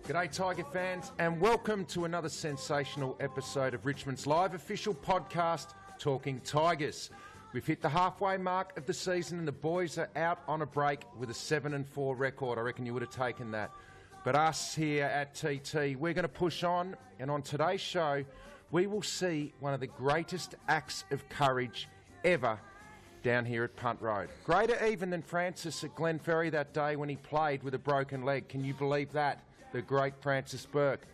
G'day Tiger fans and welcome to another sensational episode of Richmond's live official podcast, Talking Tigers. We've hit the halfway mark of the season and the boys are out on a break with a 7-4 record. I reckon you would have taken that. But us here at TT, we're going to push on, and on today's show we will see one of the greatest acts of courage ever down here at Punt Road. Greater even than Francis at Glenferrie that day when he played with a broken leg. Can you believe that? The great Francis Burke.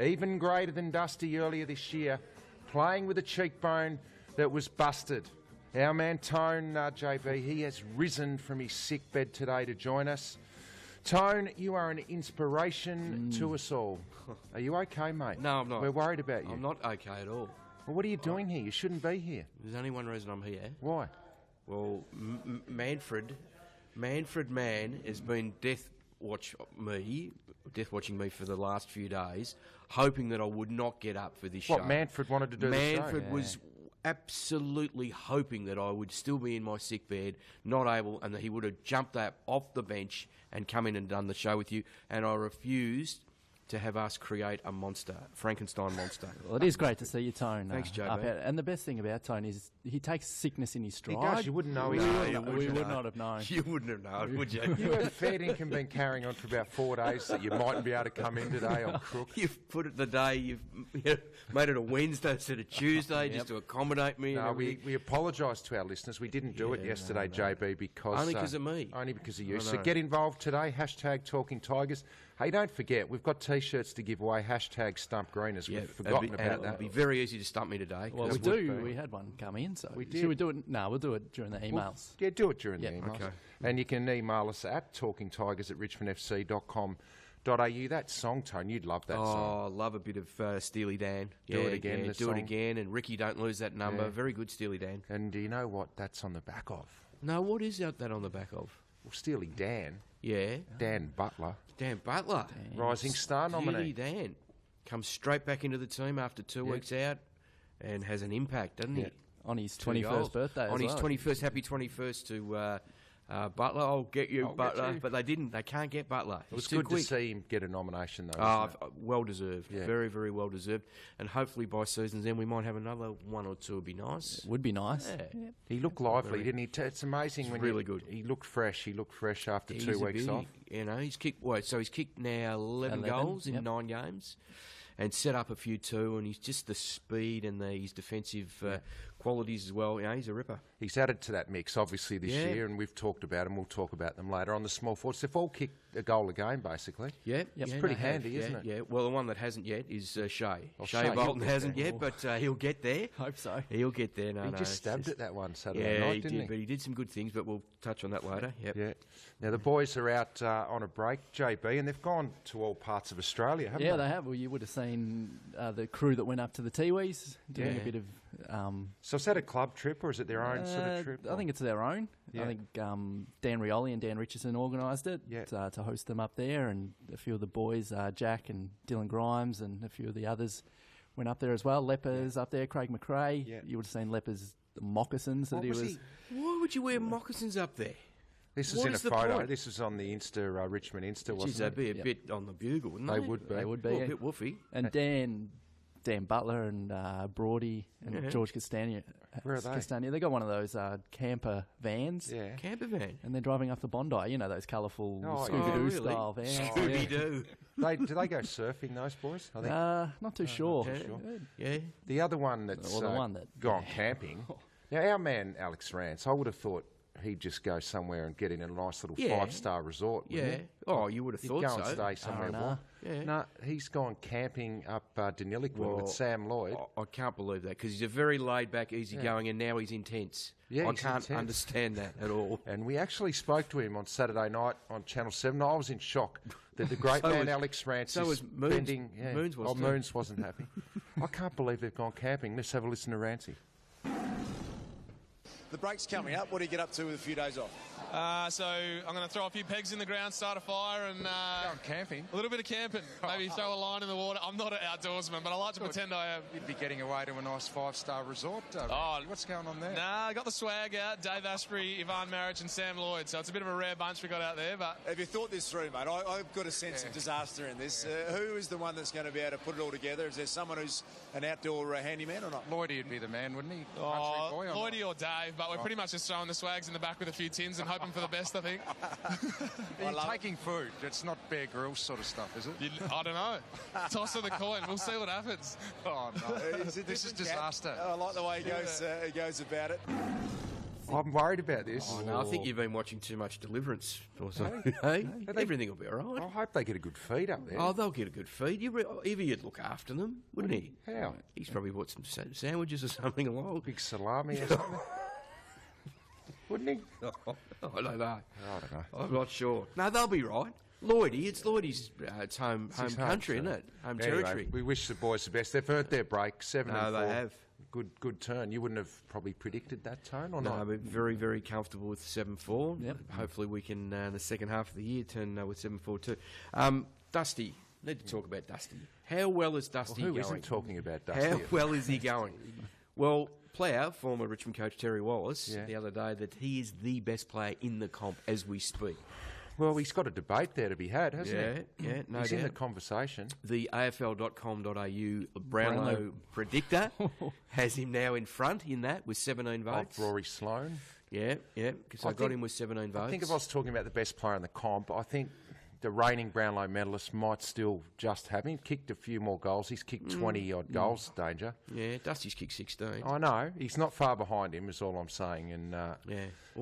Even greater than Dusty earlier this year, playing with a cheekbone that was busted. Our man Tone, JB, he has risen from his sick bed today to join us. Tone, you are an inspiration to us all. Are you okay, mate? No, I'm not. We're worried about you. I'm not okay at all. Well, what are you doing here? You shouldn't be here. There's only one reason I'm here. Why? Well, Manfred Man has been death watching me for the last few days, hoping that I would not get up for this show. What, Manfred wanted to do the show? Manfred was absolutely hoping that I would still be in my sick bed, not able, and that he would have jumped that off the bench and come in and done the show with you, and I refused to have us create a monster, Frankenstein monster. Well, it is great to see you, Tone. Thanks, JB. And the best thing about Tone is he takes sickness in his stride. He does. You wouldn't know. We would not have known. You wouldn't have known, would you? You have fair income been carrying on for about 4 days that you mightn't be able to come in today on Crook. You've put it the day, you've made it a Wednesday instead of Tuesday just to accommodate me. No, we apologise to our listeners. We didn't do it yesterday, JB, because... Only because of me. Only because of you. So get involved today, hashtag Talking Tigers. Hey, don't forget, we've got T-shirts to give away, hashtag Stump Greeners. We've forgotten about that. It'll be very easy to stump me today. Well, we do. We had one come in, so... We did. Should we do it? No, we'll do it during the emails. Yeah, do it during the emails. Okay. And you can email us at talkingtigers@richmondfc.com.au. That song, Tone, you'd love that song. Oh, I love a bit of Steely Dan. Do it again, the do song. it again, and Ricky, don't lose that number. Yeah. Very good, Steely Dan. And do you know what that's on the back of? No, what is that on the back of? Well, Steely Dan. Yeah. Dan Butler. Dan Butler. Rising Star nominee. Steely Dan. Comes straight back into the team after 2 weeks out and has an impact, doesn't he? On his 21st birthday as On his well. 21st, happy 21st to Butler. I'll get you, Butler. But they didn't. They can't get Butler. It was good to see him get a nomination, though. Wasn't it? Well deserved. Yeah. Very, very well deserved. And hopefully by season's end we might have another one or two. Would be nice. Would be nice. Yeah. He looked lively, didn't he? It's amazing It's when really good. He looked fresh. He looked fresh after He's 2 a weeks beauty. off. You know, he's kicked now 11 goals in 9 games, and set up a few too. And he's just the speed and his defensive qualities as well. You know, he's a ripper. He's added to that mix, obviously, this year, and we've talked about them. We'll talk about them later on the small forwards. They've all kicked a goal a game, basically. Yeah, It's pretty handy, isn't it? Yeah. Well, the one that hasn't yet is Shea. Shea Shea Bolton he'll hasn't get yet, but he'll get there. Hope so. He'll get there. He just stabbed at that one Saturday night, didn't he? But he did some good things, but we'll touch on that later. Yep. Yeah. Now, the boys are out on a break, JB, and they've gone to all parts of Australia, haven't they? Yeah, they have. Well, you would have seen the crew that went up to the Tiwis doing a bit of... So is that a club trip, or is it their own sort of trip? I think it's their own. Yeah. I think Dan Rioli and Dan Richardson organised it to host them up there, and a few of the boys, Jack and Dylan Grimes and a few of the others went up there as well. Lepers up there, Craig McRae. Yeah. You would have seen Lepers' moccasins that he was... Why would you wear moccasins up there? This is What in a is the photo. point? This is on the Richmond Insta, wasn't Geez, they'd it? be a bit on the bugle, wouldn't they? They would be. They would be. Well, a bit woofy. And Dan Butler and Brody and George Castagna. Where are they? Castagna. They got one of those camper vans. Yeah. Camper van. And they're driving up the Bondi. You know, those colourful Oh, Scooby-Doo really? style vans. Scooby-Doo. Do they go surfing, those boys? I think. Not too sure. Yeah. The other one that's Or the one that- gone camping. Now, our man Alex Rance, I would have thought he'd just go somewhere and get in a nice little 5-star resort. Yeah. Wouldn't he? Oh, you would have He'd thought go so. and stay somewhere R&R. warm. Yeah. No, he's gone camping up Deniliquin with Sam Lloyd. I can't believe that because he's a very laid-back, easygoing, and now he's intense. Yeah, I he's can't intense. understand that at all. And we actually spoke to him on Saturday night on Channel 7. I was in shock that the great man Alex Rance so is was Moons. spending... Yeah. Moons was too. Moons wasn't happy. I can't believe they've gone camping. Let's have a listen to Rancey. The break's coming up. What do you get up to with a few days off? So I'm going to throw a few pegs in the ground, start a fire, and Going camping. a little bit of camping. Maybe throw a line in the water. I'm not an outdoorsman, but I like to pretend I am. You'd be getting away to a nice 5-star resort. What's going on there? Nah, I got the swag out. Dave Asprey, Ivan Maric, and Sam Lloyd. So it's a bit of a rare bunch we got out there. But have you thought this through, mate? I've got a sense of disaster in this. Who is the one that's going to be able to put it all together? Is there someone who's an outdoor handyman or not? Lloydie would be the man, wouldn't he? Lloydie or Dave, but we're pretty much just throwing the swags in the back with a few tins and hoping for the best, I think. Are you taking food? It's not Bear Grylls sort of stuff, is it? I don't know. Toss of the coin. We'll see what happens. Oh, no. This is disaster. I like the way he goes about it. I'm worried about this. Oh, no, I think you've been watching too much Deliverance or something. Hey? Everything will be all right. I hope they get a good feed up there. Oh, they'll get a good feed. Evie'd look after them, wouldn't he? How? He's probably bought some sandwiches or something along. Big salami or something. Wouldn't he? Oh, I don't know. I don't know. I'm not sure. No, they'll be right. Lloydie, it's Lloydie's it's home country, isn't it? Home territory. We wish the boys the best. They've earned their break, 7-4. No, they have. Good turn. You wouldn't have probably predicted that tone, or no, not? we're very, very comfortable with 7-4. Yep. Hopefully we can, the second half of the year, turn with 7-4 too. Dusty, need to talk about Dusty. How well is Dusty Who going? isn't talking about Dusty? How well is he going? Well, Plough, former Richmond coach Terry Wallace, Yeah. the other day, that he is the best player in the comp as we speak. Well, he's got a debate there to be had, hasn't he? Yeah, no He's doubt. in the conversation. The AFL.com.au Brownlow predictor has him now in front in that with 17 votes. Of Rory Sloane. Yeah, because I got him with 17 votes. I think if I was talking about the best player in the comp, I think the reigning Brownlow medalist might still just have him. Kicked a few more goals. He's kicked 20-odd goals, Danger. Yeah, Dusty's kicked 16. I know. He's not far behind him, is all I'm saying. And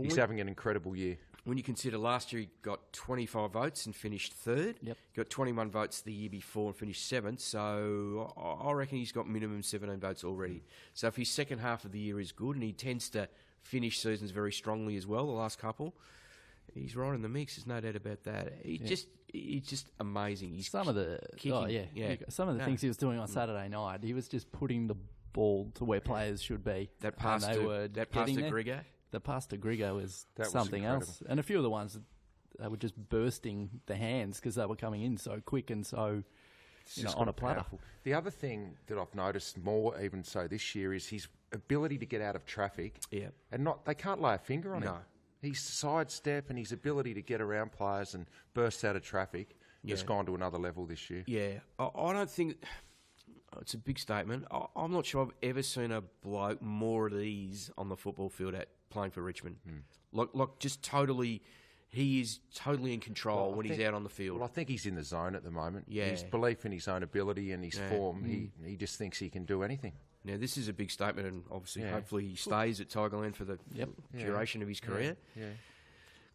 he's having an incredible year. When you consider last year he got 25 votes and finished third. Yep. He got 21 votes the year before and finished seventh. So I reckon he's got minimum 17 votes already. So if his second half of the year is good, and he tends to finish seasons very strongly as well, the last couple, he's right in the mix. There's no doubt about that. He's just amazing. He's some of the kicking. some of the things he was doing on Saturday night, he was just putting the ball to where players should be. That pass to Grigor. The pass to Grigor was That was something incredible. else, and a few of the ones they were just bursting the hands because they were coming in so quick and so on a platter. Powerful. The other thing that I've noticed more, even so this year, is his ability to get out of traffic. Yeah. And they can't lay a finger on him. No. His sidestep and his ability to get around players and burst out of traffic has gone to another level this year. Yeah, I don't think it's a big statement. I'm not sure I've ever seen a bloke more at ease on the football field playing for Richmond. Like just totally, he is totally in control when he's out on the field. Well, I think he's in the zone at the moment. Yeah. His belief in his own ability and his form, he just thinks he can do anything. Now, this is a big statement, and obviously, hopefully, he stays at Tigerland for the duration of his career. Yeah.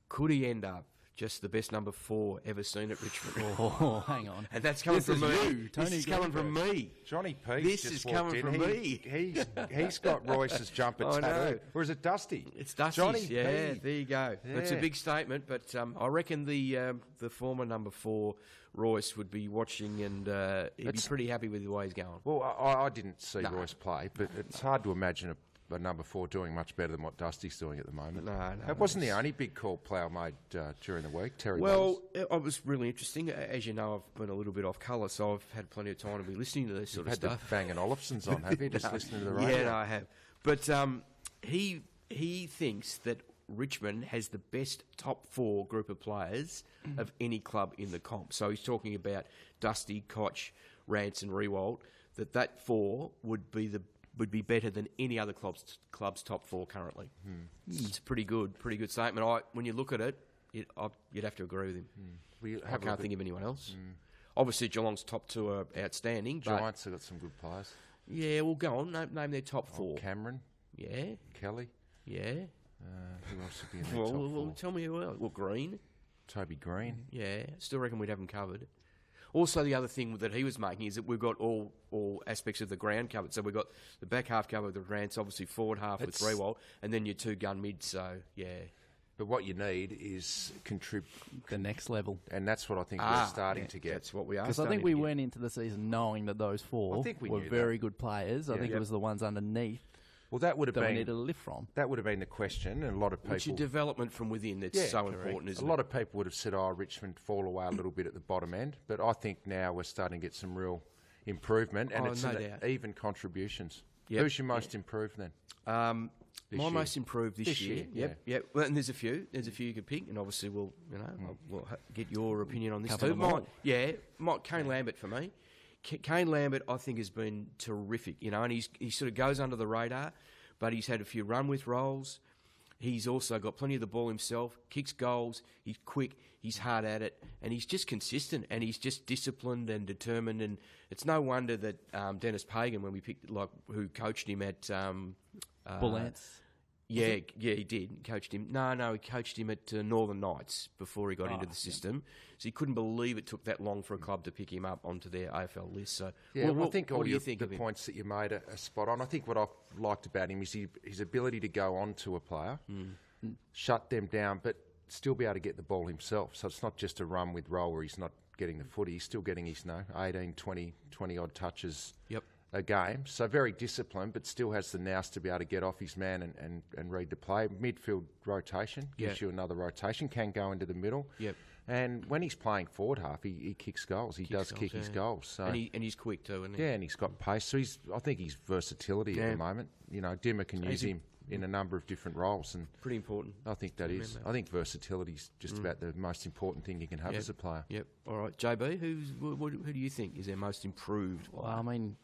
Could he end up just the best number 4 ever seen at Richmond? Oh, hang on. And that's coming from me. Tony This is coming from me. Johnny Pease This just is walked coming in. from me. He's got Royce's jumper I know. tattooed. Or is it Dusty? It's Dusty's. Johnny Yeah, Pease. there you go. Yeah. It's a big statement, but I reckon the former number 4, Royce, would be watching, and he'd be pretty happy with the way he's going. Well, I didn't see Royce play, but it's hard to imagine a number 4 doing much better than what Dusty's doing at the moment. No, That wasn't the only big call Plough made during the week, Terry Well, Wallace. it was really interesting. As you know, I've been a little bit off colour, so I've had plenty of time to be listening to this sort of Had stuff. the Bang & Olufsen's on, have you? Just listening to the radio. Yeah, no, I have. But he thinks that Richmond has the best top 4 group of players of any club in the comp. So he's talking about Dusty, Koch, Rance and Rewald, that 4 would be better than any other club's top 4 currently. It's a pretty good statement. When you look at it, you'd have to agree with him. I can't think of anyone else. Obviously, Geelong's top 2 are outstanding. But Giants have got some good players. yeah, well, go on. Name their top 4. Cameron, Yeah, Kelly. yeah. Who else would be in their top 4? Well, tell me who else. Well, Green. Toby Green. Yeah, still reckon we'd have him covered. Also, the other thing that he was making is that we've got all aspects of the ground covered. So we've got the back half covered with Rance, obviously forward half with Rewald, and then your 2 gun mids. So, yeah. But what you need is The next level. and that's what I think we're starting to get. That's what we are. Because I think we went into the season knowing that those 4 I think we were knew very good players. I think Yep. it was the ones underneath Well, that would have that been we needed a lift from. That would have been the question, and a lot of people. Which is development from within that's so important, isn't it? A lot of people would have said, "Oh, Richmond fall away a little bit at the bottom end," but I think now we're starting to get some real improvement, and it's even contributions. Yep. Who's your most improved then? My most improved this year. Yep. Well, and there's a few you could pick, and obviously we'll get your opinion on this Cover too. them all. Kane Lambert for me. Kane Lambert, I think, has been terrific. And he sort of goes under the radar, but he's had a few run with roles. He's also got plenty of the ball himself. Kicks goals. He's quick. He's hard at it, and he's just consistent, and he's just disciplined and determined. And it's no wonder that Dennis Pagan, when we picked who coached him at Bull Ants. Yeah, he did. Coached him. No, he coached him at Northern Knights before he got into the system. So he couldn't believe it took that long for a club to pick him up onto their AFL list. So I think what do you think the of him? points that you made are spot on. I think what I've liked about him is his ability to go on to a player, shut them down, but still be able to get the ball himself. So it's not just a run with roll where he's not getting the footy. He's still getting his 18, 20 odd touches. Yep. A game, so very disciplined, but still has the nous to be able to get off his man and read the play. Midfield rotation gives you another rotation, can go into the middle. Yep. And when he's playing forward half, he kicks goals. He does kick his goals. So. And he's quick too, isn't he? Yeah, and he's got pace. So I think he's versatility at the moment. Dimmer can use him in a number of different roles. And pretty important. I think that is. I think versatility is just about the most important thing you can have as a player. Yep. All right, JB, who do you think is our most improved? Well, I mean,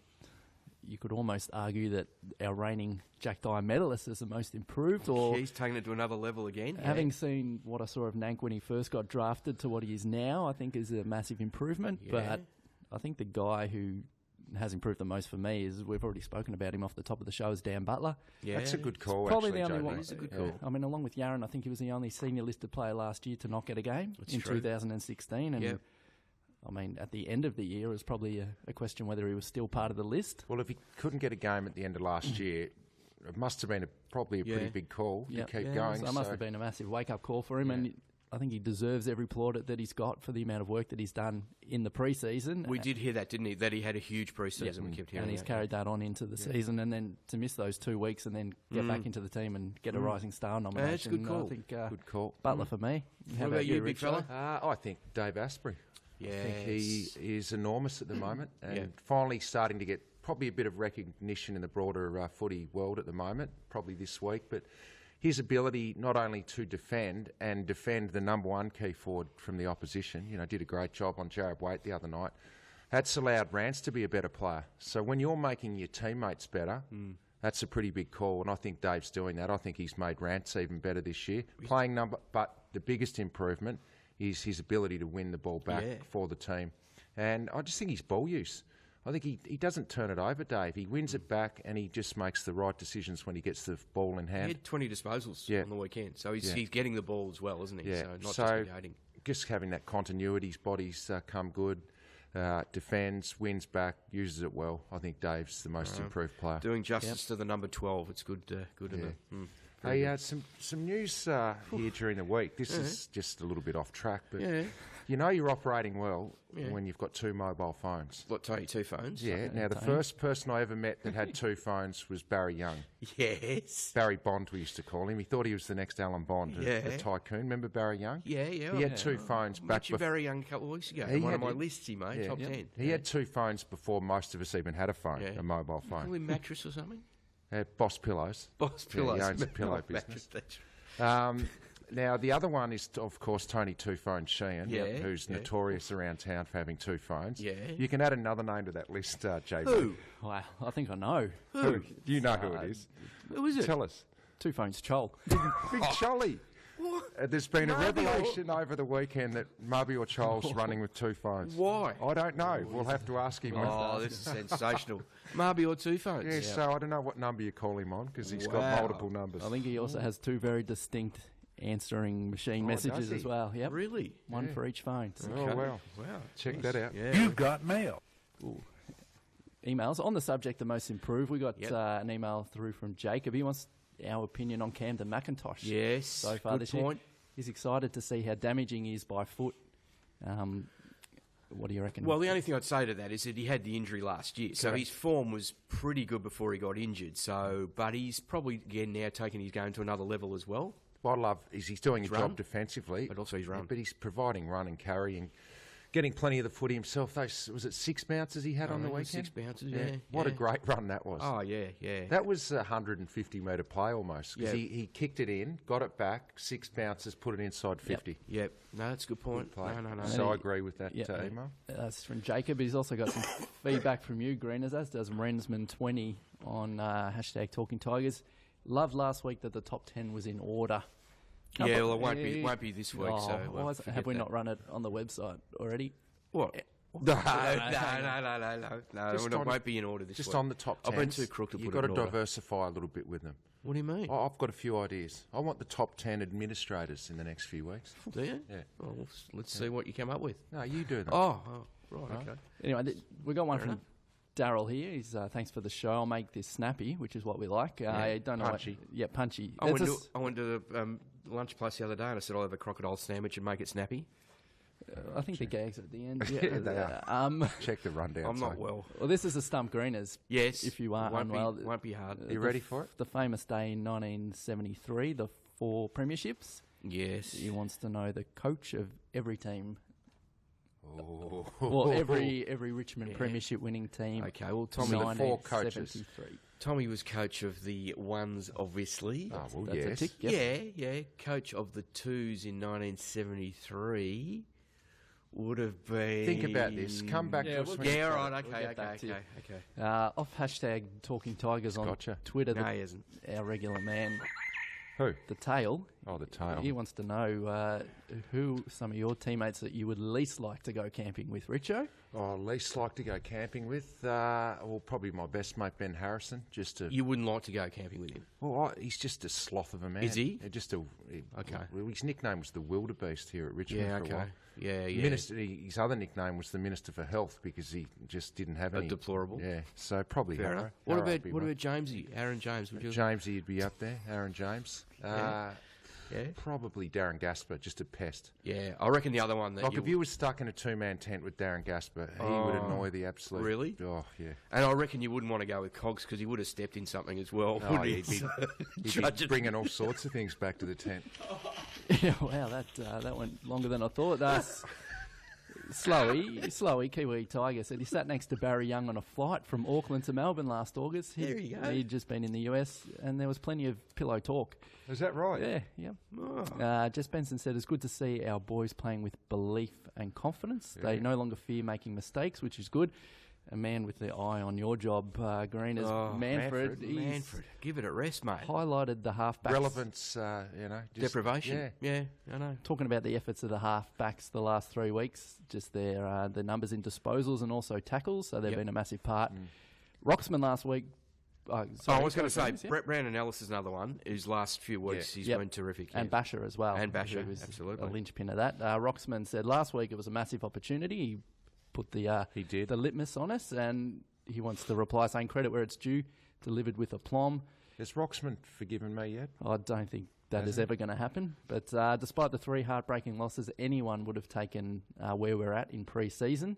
you could almost argue that our reigning Jack Dyer medalist is the most improved. Or he's taken it to another level again. Having seen what I saw of Nank when he first got drafted to what he is now, I think is a massive improvement. Yeah. But I think the guy who has improved the most for me is, we've already spoken about him off the top of the show, is Dan Butler. Yeah. That's a good call, Probably actually, the only JB. one. It's a good call. I mean, along with Yaron, I think he was the only senior listed player last year to not get a game in 2016. And I mean, at the end of the year, it was probably a question whether he was still part of the list. Well, if he couldn't get a game at the end of last year, it must have been probably a pretty big call to keep going. That must have been a massive wake-up call for him, and I think he deserves every plaudit that he's got for the amount of work that he's done in the pre-season. We did hear that, didn't he? That he had a huge pre-season. We kept hearing and he's carried that on into the season, and then to miss those 2 weeks and then get back into the team and get a Rising Star nomination. That's a good call. I think, good call. Butler for me. How about you, big fella? I think Dave Asprey. Yes. I think he is enormous at the moment, and finally starting to get probably a bit of recognition in the broader footy world at the moment, probably this week. But his ability not only to defend the number one key forward from the opposition, did a great job on Jared Waite the other night. That's allowed Rance to be a better player. So when you're making your teammates better, that's a pretty big call, and I think Dave's doing that. I think he's made Rance even better this year. But the biggest improvement is his ability to win the ball back for the team. And I just think his ball use. I think he doesn't turn it over, Dave. He wins it back, and he just makes the right decisions when he gets the ball in hand. He had 20 disposals on the weekend, so he's getting the ball as well, isn't he? Yeah. So not just creating. Just having that continuity, his body's come good, defends, wins back, uses it well. I think Dave's the most improved player. Doing justice to the number 12. It's good, isn't it? Hey, some news here during the week. This is just a little bit off track, but you're operating well when you've got 2 mobile phones. What, Tony, 2 phones? Yeah. Now, the first person I ever met that had 2 phones was Barry Young. Yes. Barry Bond, we used to call him. He thought he was the next Alan Bond, a tycoon. Remember Barry Young? Yeah. He had 2 phones back before. Barry Young a couple of weeks ago. One of my lists he made, top 10. He had 2 phones before most of us even had a phone, a mobile phone. Probably mattress or something? Boss Pillows. Boss Pillows. He owns a pillow business. Now, the other one is, of course, Tony Two-Phone Sheehan, who's notorious around town for having 2 phones. Yeah. You can add another name to that list, JB. Who? Wow, I think I know. Who? You know who it is. Who is it? Tell us. 2 Phones Chol. Big Cholly. What? There's been a revelation over the weekend that Mubby or Chol's running with 2 phones. Why? I don't know. We'll have to ask him. Oh, this is sensational. Marby or 2 phones? Yeah, so I don't know what number you call him on because he's got multiple numbers. I think he also has 2 very distinct answering machine messages as well. Yep. Really? One for each phone. So. Oh, wow. Check that out. Yeah. You've got mail. Ooh. Emails. On the subject of most improved, we got an email through from Jacob. He wants our opinion on Camden McIntosh. Yes. So far this year. He's excited to see how damaging he is by foot. What do you reckon? Well, the only thing I'd say to that is that he had the injury last year, so his form was pretty good before he got injured. So, but he's probably again now taking his game to another level as well. What I love is he's doing a run. job defensively, But also his run. But he's providing run and carry and getting plenty of the footy himself. Was it 6 bounces he had on the weekend? 6 bounces, yeah. What a great run that was. Oh, yeah. That was a 150-metre play almost. Because he kicked it in, got it back, 6 bounces, put it inside 50. Yep. No, that's a good point. Good play. No. So I agree with that email. That's from Jacob. He's also got some feedback from you, Greeners, as does Rensman20 on hashtag Talking Tigers. Loved last week that the top 10 was in order. Yeah, well, it won't be this week. Have we not run it on the website already? What? No, it won't be in order this week. Just on the top 10. I've been too crook to put it in order. You've got to order. diversify a little bit with them. What do you mean? I've got a few ideas. I want the top 10 administrators in the next few weeks. Do you? Yeah. Well, let's see what you come up with. No, you do that. Oh, right, okay. Anyway, we got one from Daryl here. He's thanks for the show. I'll make this snappy, which is what we like. I don't know. Punchy. Punchy. I went to the lunch place the other day and I said I'll have a crocodile sandwich and make it snappy. I think the gags are at the end. Yeah, they are. Check the rundown. I'm not well. Well, this is the Stump Greeners. Yes. If you are unwell. Won't be hard. Are you ready for it? The famous day in 1973, the 4 premierships. Yes. He wants to know the coach of every team. Oh. Well, every Richmond premiership winning team. Okay, well, Tommy, the 4 coaches. Tommy was coach of the 1s, obviously. Oh, well, That's yes. a tick, yep. Yeah. Coach of the 2s in 1973 would have been... Think about this. Come back to us. Yeah, all right, We'll get back to you. okay. Off hashtag Talking Tigers on Twitter. No, he hasn't. Our regular man, Who? the Tail. Oh, the Tail. He wants to know who some of your teammates that you would least like to go camping with, Richo? Least like to go camping with? Well, probably my best mate, Ben Harrison. You wouldn't like to go camping with him? Well, he's just a sloth of a man. Is he? Okay. Well, his nickname was the Wildebeest here at Richmond for a while. Yeah. His other nickname was the Minister for Health because he just didn't have any. Deplorable. Yeah, so probably Fair Harrow. enough. What about Jamesy? Aaron James? Would you? Jamesy would be up there. Aaron James. Yeah. Probably Darren Gasper, just a pest. Yeah, I reckon the other one that if you were stuck in a 2-man tent with Darren Gasper, he would annoy the absolute... Really? Oh, yeah. And I reckon you wouldn't want to go with Cogs because he would have stepped in something as well. Oh, he'd be bringing all sorts of things back to the tent. Yeah, wow, that went longer than I thought. Slowy, Kiwi Tiger said he sat next to Barry Young on a flight from Auckland to Melbourne last August. There you go. He'd just been in the US and there was plenty of pillow talk. Is that right? Yeah. Oh. Jess Benson said, it's good to see our boys playing with belief and confidence. Yeah. They no longer fear making mistakes, which is good. A man with the eye on your job, Greeners, Manfred. Manfred, give it a rest, mate. Highlighted the halfbacks. Relevance, Deprivation. Yeah, I know. Talking about the efforts of the halfbacks the last 3 weeks, just their the numbers in disposals and also tackles, so they've been a massive part. Roxman last week. I was going to say, Brett Brandon Ellis is another one whose last few weeks he's been terrific. And Basher as well. And Basher, who was absolutely. a linchpin of that. Roxman said last week it was a massive opportunity. He put the litmus on us, and he wants to reply saying credit where it's due, delivered with aplomb. Has Roxman forgiven me yet? I don't think that is ever going to happen. But despite the 3 heartbreaking losses, anyone would have taken where we're at in pre-season.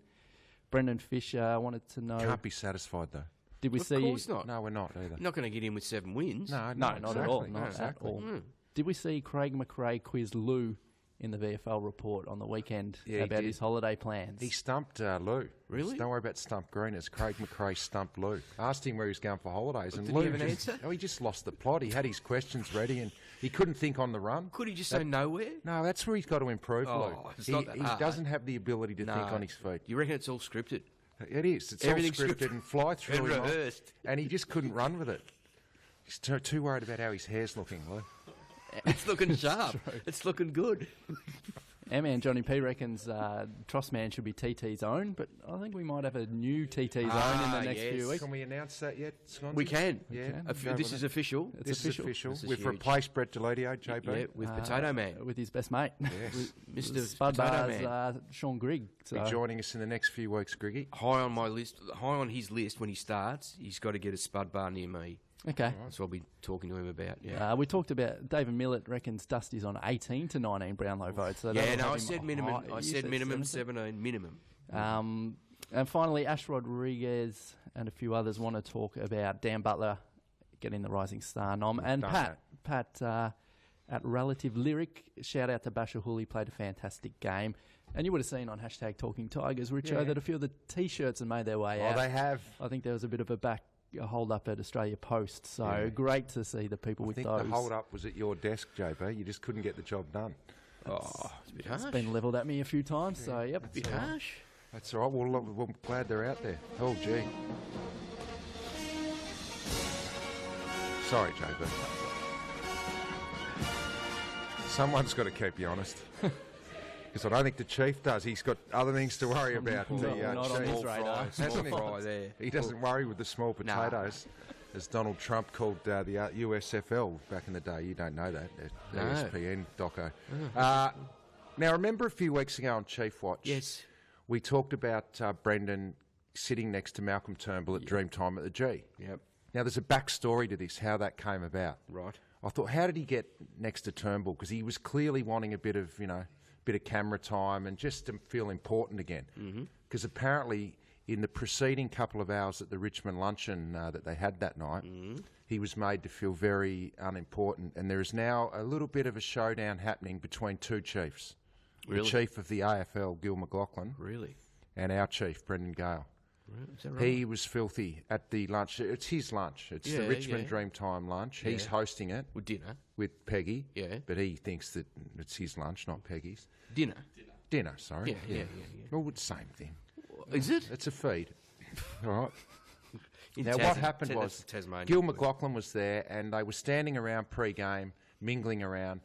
Brendan Fisher wanted to know... Can't be satisfied, though. Did we see... Of course not. No, we're not either. You're not going to get in with 7 wins. No, not at all. exactly. Not Exactly. at all. Did we see Craig McRae quiz Lou in the VFL report on the weekend about his holiday plans? He stumped Lou. Really? Don't worry about Stump Greeners. Craig McRae stumped Lou. Asked him where he was going for holidays. And Did Lou he have an answer? he just lost the plot. He had his questions ready and he couldn't think on the run. Could he just say nowhere? No, that's where he's got to improve, Lou. It's not that he hard. doesn't have the ability to think on his feet. You reckon it's all scripted? It is. It's Everything's all scripted and fly through and him. rehearsed. And he just couldn't run with it. He's too worried about how his hair's looking, Lou. It's looking sharp. It's looking good. Our man Johnny P reckons Trossman should be TT's own, but I think we might have a new TT's own in the next few weeks. Can we announce that yet, Sconzi? We can. Yeah. This is official. This is official. This is We've huge. replaced Brett Deledio, JB. Yeah, with Potato Man. With his best mate. Yes. Mr. Spud Potato Bar's Man. Sean Grigg. Be joining us in the next few weeks, Griggy. High on my list, high on his list when he starts, he's got to get a Spud Bar near me. Okay. That's what I'll be talking to him about. Yeah. We talked about David Millett reckons Dusty's on 18 to 19 Brownlow votes. So Yeah, that'll no, have I him said minimum. high. I You said minimum 17? 17. Minimum. And finally, Ash Rodriguez and a few others want to talk about Dan Butler getting the Rising Star nom. And Pat at Relative Lyric, shout out to Bashar Hooley, played a fantastic game. And you would have seen on hashtag Talking Tigers, Richo, that a few of the T-shirts have made their way out. Oh, they have. I think there was a bit of a hold up at Australia Post. So great to see the people with those. I think the hold up was at your desk, JB. You just couldn't get the job done. It's a bit harsh. It's been levelled at me a few times. So, yep. A bit harsh. That's all right. Well, we're glad they're out there. Oh, gee. Sorry, JB. Someone's got to keep you honest. Because I don't think the Chief does. He's got other things to worry about. Not on his radar. Hasn't he? He doesn't worry with the small potatoes, as Donald Trump called the USFL back in the day. You don't know that. The ESPN doco. Now, remember a few weeks ago on Chief Watch? Yes. We talked about Brendan sitting next to Malcolm Turnbull at Dreamtime at the G. Yep. Now, there's a backstory to this, how that came about. Right. I thought, how did he get next to Turnbull? Because he was clearly wanting a bit of camera time and just to feel important again. Because apparently in the preceding couple of hours at the Richmond luncheon that they had that night, he was made to feel very unimportant. And there is now a little bit of a showdown happening between two chiefs. Really? The chief of the AFL, Gil McLachlan. Really? And our chief, Brendan Gale. Is that right? He was filthy at the lunch. It's his lunch. It's the Richmond Dreamtime lunch. He's hosting it. With dinner. With Peggy. Yeah. But he thinks that it's his lunch, not Peggy's. Dinner. Dinner, sorry. Yeah. Well, it's the same thing. Is it? It's a feed. All right. Now, what happened was Tasmania. Gil McLachlan was there and they were standing around pre-game, mingling around,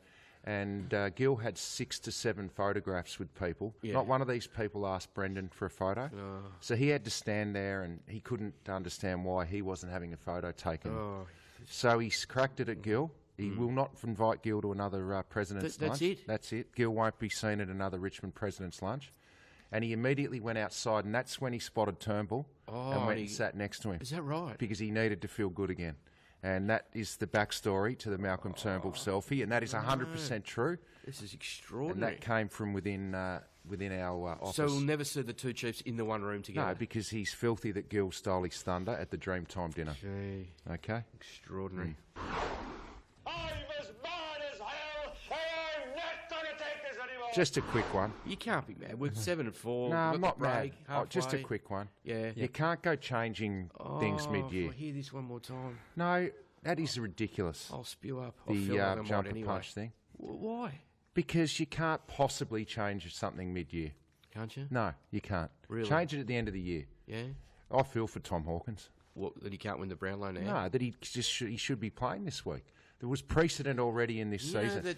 and Gil had 6 to 7 photographs with people. Yeah. Not one of these people asked Brendan for a photo. So he had to stand there and he couldn't understand why he wasn't having a photo taken. So he's cracked it at Gil. He will not invite Gil to another President's lunch. That's it? That's it. Gil won't be seen at another Richmond President's lunch. And he immediately went outside, and that's when he spotted Turnbull and went and sat next to him. Is that right? Because he needed to feel good again. And that is the backstory to the Malcolm Turnbull selfie, and that is 100% true. This is extraordinary. And that came from within our office. So we'll never see the two chiefs in the one room together? No, because he's filthy that Gil stole his thunder at the Dreamtime dinner. Gee. Okay? Extraordinary. Just a quick one. You can't be mad. We're 7 and 4. No, I'm not mad. Halfway. Just a quick one. Yeah. You can't go changing things mid-year. If I hear this one more time, No, that is ridiculous. I'll spew up. I'll The feel like I might jumper anyway. punch thing. Why? Because you can't possibly change something mid-year. Can't you? No, you can't. Really? Change it at the end of the year. Yeah. I feel for Tom Hawkins. What, that he can't win the Brownlow now? No, that he should be playing this week. There was precedent already in this season.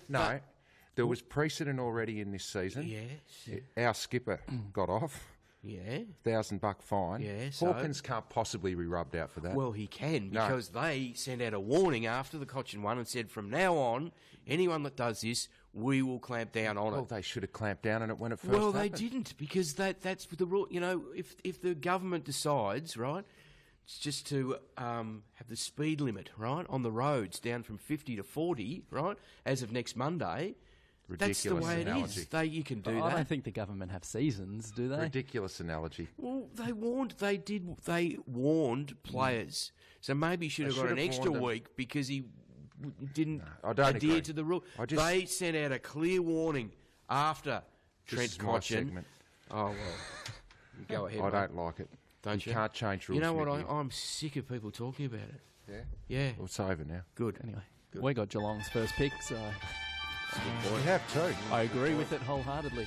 There was precedent already in this season. Yes. Our skipper got off. Yeah. $1,000 fine. Yeah, so- Hawkins can't possibly be rubbed out for that. Well, he can, No. because they sent out a warning after the Cochin one and said, from now on, anyone that does this, we will clamp down on Well, it. they should have clamped down on it when it first Well, they happened. didn't, because that's the rule. You know, if the government decides, right, it's just to have the speed limit, right, on the roads down from 50 to 40, right, as of next Monday, that's the Ridiculous way analogy. it is. You can do I that. don't think the government have seasons, do they? Ridiculous analogy. Well, they warned players. So maybe he should have They got should an have extra warned them. week because he didn't I don't adhere agree. to the rule. I just- They sent out a clear warning after This Trent is my Cochin. segment. Oh, well. You go ahead, I mate. don't like it. Don't you? Can't change rules. You know what? mid-year. I'm sick of people talking about it. Yeah? Yeah. Well, it's over now. Good. Anyway, we got Geelong's first pick, so We have too. I agree with it wholeheartedly.